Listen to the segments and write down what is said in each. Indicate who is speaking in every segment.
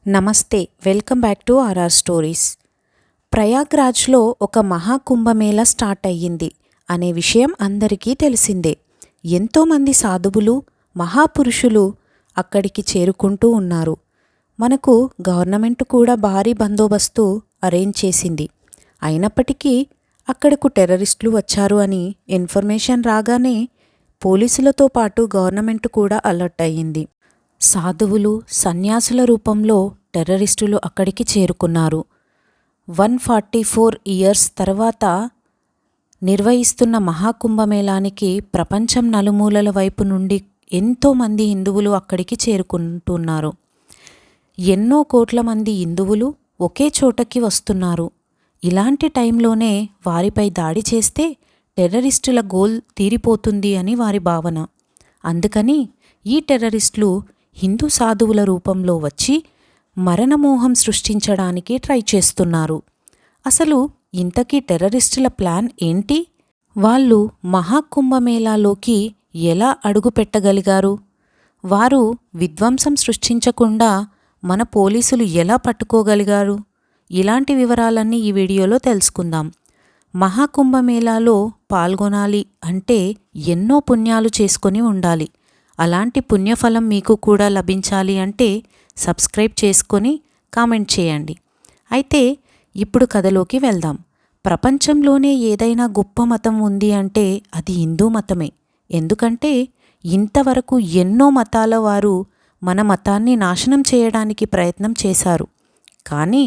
Speaker 1: నమస్తే, welcome back to RR stories. ప్రయాగ్రాజ్లో ఒక మహాకుంభమేళా స్టార్ట్ అయ్యింది అనే విషయం అందరికీ తెలిసిందే. ఎంతోమంది సాధువులు, మహాపురుషులు అక్కడికి చేరుకుంటూ ఉన్నారు. మనకు గవర్నమెంట్ కూడా భారీ బందోబస్తు అరేంజ్ చేసింది. అయినప్పటికీ అక్కడకు టెర్రరిస్టులు వచ్చారు అని ఇన్ఫర్మేషన్ రాగానే పోలీసులతో పాటు గవర్నమెంట్ కూడా అలర్ట్ అయ్యింది. సాధువులు, సన్యాసుల రూపంలో టెర్రరిస్టులు అక్కడికి చేరుకున్నారు. 144 ఇయర్స్ తర్వాత నిర్వహిస్తున్న మహాకుంభమేళానికి ప్రపంచం నలుమూలల వైపు నుండి ఎంతోమంది హిందువులు అక్కడికి చేరుకుంటున్నారు. ఎన్నో కోట్ల మంది హిందువులు ఒకే చోటకి వస్తున్నారు. ఇలాంటి టైంలోనే వారిపై దాడి చేస్తే టెర్రరిస్టుల గోల్ తీరిపోతుంది అని వారి భావన. అందుకని ఈ టెర్రరిస్టులు హిందూ సాధువుల రూపంలో వచ్చి మరణమోహం సృష్టించడానికి ట్రై చేస్తున్నారు. అసలు ఇంతకీ టెర్రరిస్టుల ప్లాన్ ఏంటి? వాళ్ళు మహాకుంభమేళాలోకి ఎలా అడుగుపెట్టగలిగారు? వారు విధ్వంసం సృష్టించకుండా మన పోలీసులు ఎలా పట్టుకోగలిగారు? ఇలాంటి వివరాలన్నీ ఈ వీడియోలో తెలుసుకుందాం. మహాకుంభమేళాలో పాల్గొనాలి అంటే ఎన్నో పుణ్యాలు చేసుకొని ఉండాలి. అలాంటి పుణ్యఫలం మీకు కూడా లభించాలి అంటే సబ్స్క్రైబ్ చేసుకొని కామెంట్ చేయండి. అయితే ఇప్పుడు కథలోకి వెళ్దాం. ప్రపంచంలోనే ఏదైనా గొప్ప మతం ఉంది అంటే అది హిందూ మతమే. ఎందుకంటే ఇంతవరకు ఎన్నో మతాల వారు మన మతాన్ని నాశనం చేయడానికి ప్రయత్నం చేశారు. కానీ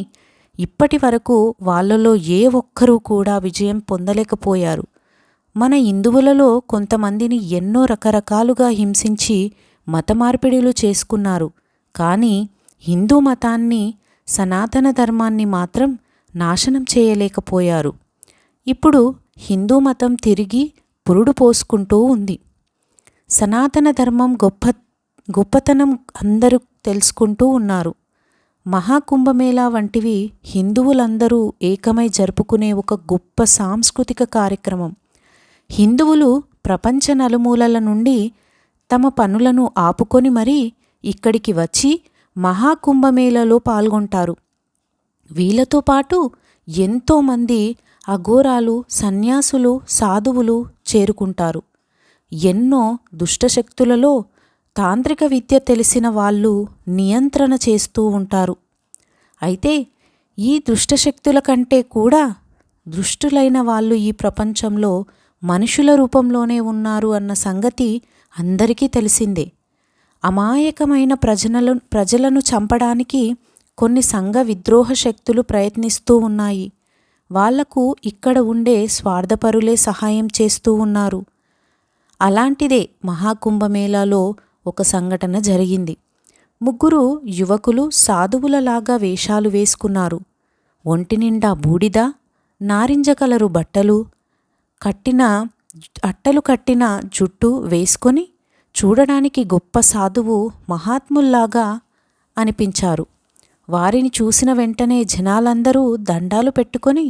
Speaker 1: ఇప్పటి వరకు వాళ్ళలో ఏ ఒక్కరూ కూడా విజయం పొందలేకపోయారు. మన హిందువులలో కొంతమందిని ఎన్నో రకరకాలుగా హింసించి మత మార్పిడిలు చేసుకున్నారు. కానీ హిందూ మతాన్ని, సనాతన ధర్మాన్ని మాత్రం నాశనం చేయలేకపోయారు. ఇప్పుడు హిందూ మతం తిరిగి పురుడు పోసుకుంటూ ఉంది. సనాతన ధర్మం గొప్పతనం అందరూ తెలుసుకుంటూ ఉన్నారు. మహాకుంభమేళా వంటివి హిందువులందరూ ఏకమై జరుపుకునే ఒక గొప్ప సాంస్కృతిక కార్యక్రమం. హిందువులు ప్రపంచ నలుమూలల నుండి తమ పనులను ఆపుకొని మరీ ఇక్కడికి వచ్చి మహాకుంభమేళాలో పాల్గొంటారు. వీళ్ళతో పాటు ఎంతోమంది అఘోరాలు, సన్యాసులు, సాధువులు చేరుకుంటారు. ఎన్నో దుష్టశక్తులలో తాంత్రిక విద్య తెలిసిన వాళ్ళు నియంత్రణ చేస్తూ ఉంటారు. అయితే ఈ దుష్టశక్తుల కంటే కూడా దుష్టులైన వాళ్ళు ఈ ప్రపంచంలో మనుషుల రూపంలోనే ఉన్నారు అన్న సంగతి అందరికీ తెలిసిందే. అమాయకమైన ప్రజలను చంపడానికి కొన్ని సంఘ విద్రోహ శక్తులు ప్రయత్నిస్తూ ఉన్నాయి. వాళ్లకు ఇక్కడ ఉండే స్వార్థపరులే సహాయం చేస్తూ ఉన్నారు. అలాంటిదే మహాకుంభమేళాలో ఒక సంఘటన జరిగింది. 3 యువకులు సాధువులలాగా వేషాలు వేసుకున్నారు. ఒంటి నిండా బూడిద, నారింజ కలరు బట్టలు, అట్టలు కట్టిన జుట్టు వేసుకొని చూడడానికి గొప్ప సాధువు, మహాత్ముల్లాగా అనిపించారు. వారిని చూసిన వెంటనే జనాలందరూ దండాలు పెట్టుకొని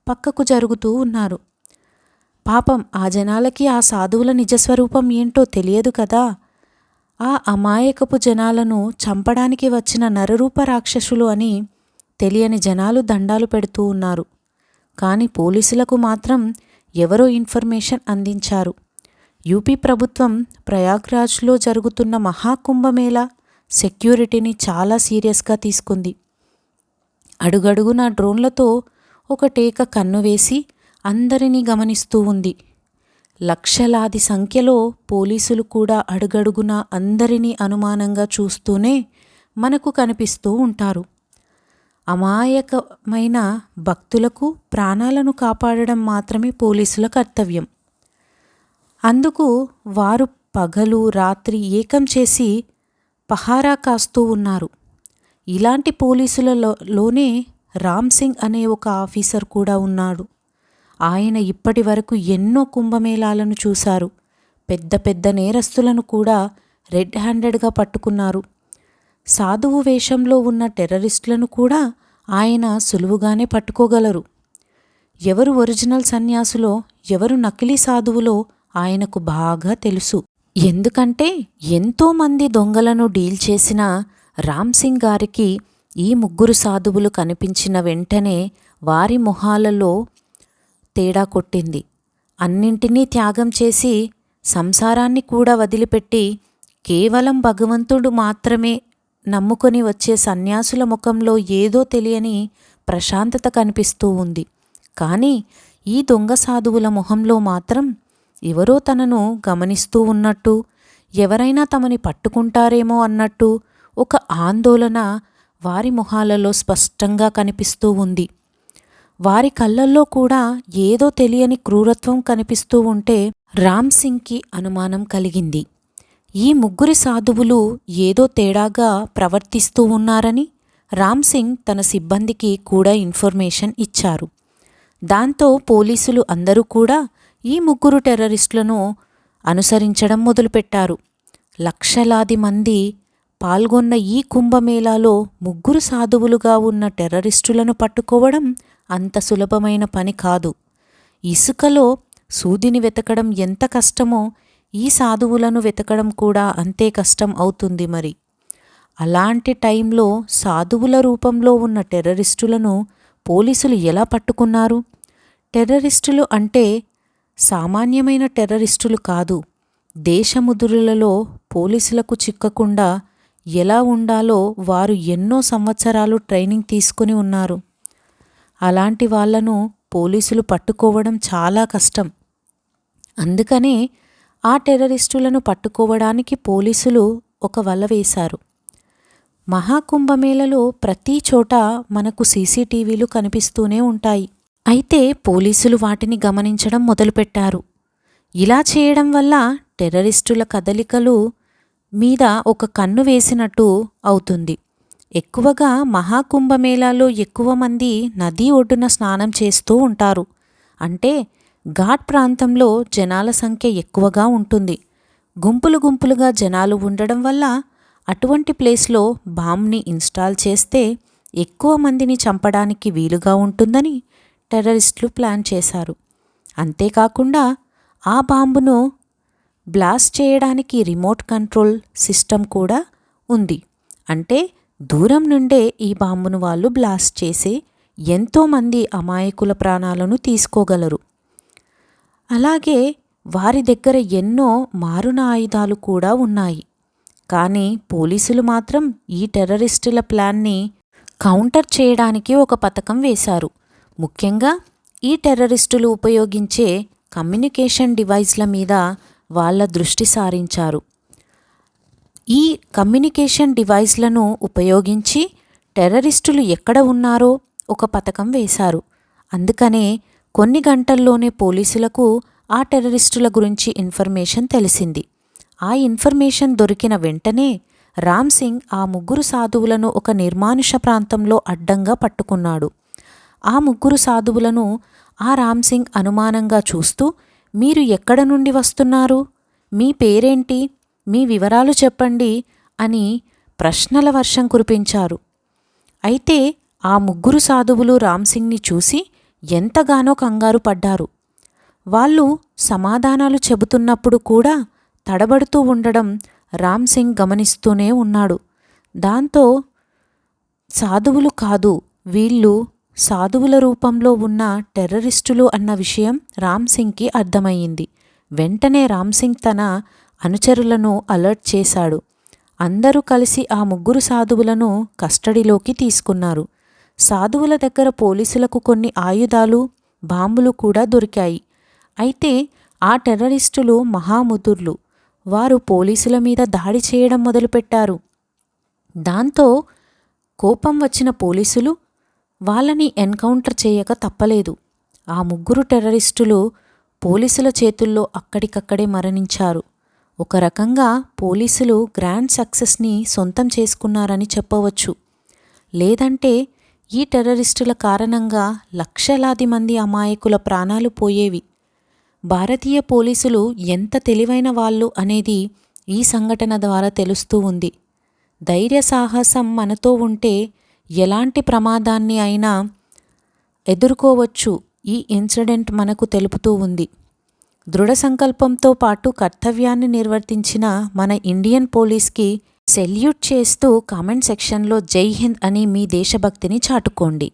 Speaker 1: పక్కకు జరుగుతూ ఉన్నారు. పాపం ఆ జనాలకి ఆ సాధువుల నిజస్వరూపం ఏంటో తెలియదు కదా. ఆ అమాయకపు జనాలను చంపడానికి వచ్చిన నరరూప రాక్షసులు అని తెలియని జనాలు దండాలు పెడుతూ ఉన్నారు. కానీ పోలీసులకు మాత్రం ఎవరో ఇన్ఫర్మేషన్ అందించారు. యూపీ ప్రభుత్వం ప్రయాగ్రాజ్లో జరుగుతున్న మహాకుంభమేళా సెక్యూరిటీని చాలా సీరియస్గా తీసుకుంది. అడుగడుగున డ్రోన్లతో ఒక టేక కన్ను వేసి అందరినీ గమనిస్తూ ఉంది. లక్షలాది సంఖ్యలో పోలీసులు కూడా అడుగడుగున అందరినీ అనుమానంగా చూస్తూనే మనకు కనిపిస్తూ ఉంటారు. అమాయకమైన భక్తులకు ప్రాణాలను కాపాడడం మాత్రమే పోలీసుల కర్తవ్యం. అందుకు వారు పగలు రాత్రి ఏకం చేసి పహారా కాస్తూ ఉన్నారు. ఇలాంటి పోలీసులలోనే రామ్ సింగ్ అనే ఒక ఆఫీసర్ కూడా ఉన్నాడు. ఆయన ఇప్పటి వరకు ఎన్నో కుంభమేళాలను చూశారు. పెద్ద పెద్ద నేరస్తులను కూడా రెడ్ హ్యాండెడ్గా పట్టుకున్నారు. సాధువు వేషంలో ఉన్న టెర్రరిస్టులను కూడా ఆయన సులువుగానే పట్టుకోగలరు. ఎవరు ఒరిజినల్ సన్యాసులో, ఎవరు నకిలీ సాధువులో ఆయనకు బాగా తెలుసు. ఎందుకంటే ఎంతోమంది దొంగలను డీల్ చేసిన రామ్ సింగ్ గారికి ఈ ముగ్గురు సాధువులు కనిపించిన వెంటనే వారి మొహాలలో తేడా కొట్టింది. అన్నింటినీ త్యాగం చేసి సంసారాన్ని కూడా వదిలిపెట్టి కేవలం భగవంతుడు మాత్రమే నమ్ముకొని వచ్చే సన్యాసుల ముఖంలో ఏదో తెలియని ప్రశాంతత కనిపిస్తూ ఉంది. కానీ ఈ దొంగ సాధువుల మొహంలో మాత్రం ఎవరో తనను గమనిస్తూ ఉన్నట్టు, ఎవరైనా తమని పట్టుకుంటారేమో అన్నట్టు ఒక ఆందోళన వారి మొహాలలో స్పష్టంగా కనిపిస్తూ ఉంది. వారి కళ్ళల్లో కూడా ఏదో తెలియని క్రూరత్వం కనిపిస్తూ ఉంటే రామ్ సింగ్కి అనుమానం కలిగింది. ఈ ముగ్గురి సాధువులు ఏదో తేడాగా ప్రవర్తిస్తూ ఉన్నారని రామ్ సింగ్ తన సిబ్బందికి కూడా ఇన్ఫర్మేషన్ ఇచ్చారు. దాంతో పోలీసులు అందరూ కూడా ఈ ముగ్గురు టెర్రరిస్టులను అనుసరించడం మొదలుపెట్టారు. లక్షలాది మంది పాల్గొన్న ఈ కుంభమేళాలో ముగ్గురు సాధువులుగా ఉన్న టెర్రరిస్టులను పట్టుకోవడం అంత సులభమైన పని కాదు. ఇసుకలో సూదిని వెతకడం ఎంత కష్టమో ఈ సాధువులను వెతకడం కూడా అంతే కష్టం అవుతుంది మరి. అలాంటి టైంలో సాధువుల రూపంలో ఉన్న టెర్రరిస్టులను పోలీసులు ఎలా పట్టుకున్నారు? టెర్రరిస్టులు అంటే సామాన్యమైన టెర్రరిస్టులు కాదు. దేశముదురులలో పోలీసులకు చిక్కకుండా ఎలా ఉండాలో వారు ఎన్నో సంవత్సరాలు ట్రైనింగ్ తీసుకుని ఉన్నారు. అలాంటి వాళ్లను పోలీసులు పట్టుకోవడం చాలా కష్టం. అందుకనే ఆ టెర్రరిస్టులను పట్టుకోవడానికి పోలీసులు ఒక వల వేశారు. మహాకుంభమేళలో ప్రతి చోట మనకు సీసీటీవీలు కనిపిస్తూనే ఉంటాయి. అయితే పోలీసులు వాటిని గమనించడం మొదలుపెట్టారు. ఇలా చేయడం వల్ల టెర్రరిస్టుల కదలికలు మీద ఒక కన్ను వేసినట్టు అవుతుంది. ఎక్కువగా మహాకుంభమేళాలో ఎక్కువ మంది నదీ ఒడ్డున స్నానం చేస్తూ ఉంటారు. అంటే ఘాట్ ప్రాంతంలో జనాల సంఖ్య ఎక్కువగా ఉంటుంది. గుంపులు గుంపులుగా జనాలు ఉండడం వల్ల అటువంటి ప్లేస్లో బాంబ్ని ఇన్స్టాల్ చేస్తే ఎక్కువ మందిని చంపడానికి వీలుగా ఉంటుందని టెర్రరిస్టులు ప్లాన్ చేశారు. అంతేకాకుండా ఆ బాంబును బ్లాస్ట్ చేయడానికి రిమోట్ కంట్రోల్ సిస్టమ్ కూడా ఉంది. అంటే దూరం నుండే ఈ బాంబును వాళ్ళు బ్లాస్ట్ చేసి ఎంతోమంది అమాయకుల ప్రాణాలను తీసుకోగలరు. అలాగే వారి దగ్గర ఎన్నో మారున ఆయుధాలు కూడా ఉన్నాయి. కానీ పోలీసులు మాత్రం ఈ టెర్రరిస్టుల ప్లాన్ని కౌంటర్ చేయడానికి ఒక పథకం వేశారు. ముఖ్యంగా ఈ టెర్రరిస్టులు ఉపయోగించే కమ్యూనికేషన్ డివైస్ల మీద వాళ్ళ దృష్టి సారించారు. ఈ కమ్యూనికేషన్ డివైస్లను ఉపయోగించి టెర్రరిస్టులు ఎక్కడ ఉన్నారో ఒక పథకం వేశారు. అందుకనే కొన్ని గంటల్లోనే పోలీసులకు ఆ టెర్రరిస్టుల గురించి ఇన్ఫర్మేషన్ తెలిసింది. ఆ ఇన్ఫర్మేషన్ దొరికిన వెంటనే రామ్ సింగ్ ఆ ముగ్గురు సాధువులను ఒక నిర్మానుష ప్రాంతంలో అడ్డంగా పట్టుకున్నాడు. ఆ ముగ్గురు సాధువులను ఆ రామ్ సింగ్ అనుమానంగా చూస్తూ, మీరు ఎక్కడ నుండి వస్తున్నారు? మీ పేరేంటి? మీ వివరాలు చెప్పండి అని ప్రశ్నల వర్షం కురిపించారు. అయితే ఆ ముగ్గురు సాధువులు రామ్ సింగ్ని చూసి ఎంతగానో కంగారు పడ్డారు. వాళ్ళు సమాధానాలు చెబుతున్నప్పుడు కూడా తడబడుతూ ఉండడం రామ్ సింగ్ గమనిస్తూనే ఉన్నాడు. దాంతో సాధువులు కాదు, వీళ్ళు సాధువుల రూపంలో ఉన్న టెర్రరిస్టులు అన్న విషయం రామ్ సింగ్కి అర్థమయ్యింది. వెంటనే రామ్ సింగ్ తన అనుచరులను అలర్ట్ చేశాడు. అందరూ కలిసి ఆ ముగ్గురు సాధువులను కస్టడీలోకి తీసుకున్నారు. సాధువుల దగ్గర పోలీసులకు కొన్ని ఆయుధాలు, బాంబులు కూడా దొరికాయి. అయితే ఆ టెర్రరిస్టులు మహాముదుర్లు. వారు పోలీసుల మీద దాడి చేయడం మొదలుపెట్టారు. దాంతో కోపం వచ్చిన పోలీసులు వాళ్ళని ఎన్కౌంటర్ చేయక తప్పలేదు. ఆ ముగ్గురు టెర్రరిస్టులు పోలీసుల చేతుల్లో అక్కడికక్కడే మరణించారు. ఒక రకంగా పోలీసులు గ్రాండ్ సక్సెస్ని సొంతం చేసుకున్నారని చెప్పవచ్చు. లేదంటే ఈ టెర్రరిస్టుల కారణంగా లక్షలాది మంది అమాయకుల ప్రాణాలు పోయేవి. భారతీయ పోలీసులు ఎంత తెలివైన వాళ్ళు అనేది ఈ సంఘటన ద్వారా తెలుస్తూ ఉంది. ధైర్య సాహసం మనతో ఉంటే ఎలాంటి ప్రమాదాన్ని అయినా ఎదుర్కోవచ్చు ఈ ఇన్సిడెంట్ మనకు తెలుపుతూ ఉంది. దృఢ సంకల్పంతో పాటు కర్తవ్యాన్ని నిర్వర్తించిన మన ఇండియన్ పోలీస్కి సెల్యూట్ చేస్తూ కామెంట్ సెక్షన్లో జై హింద్ అని మీ దేశభక్తిని చాటుకోండి.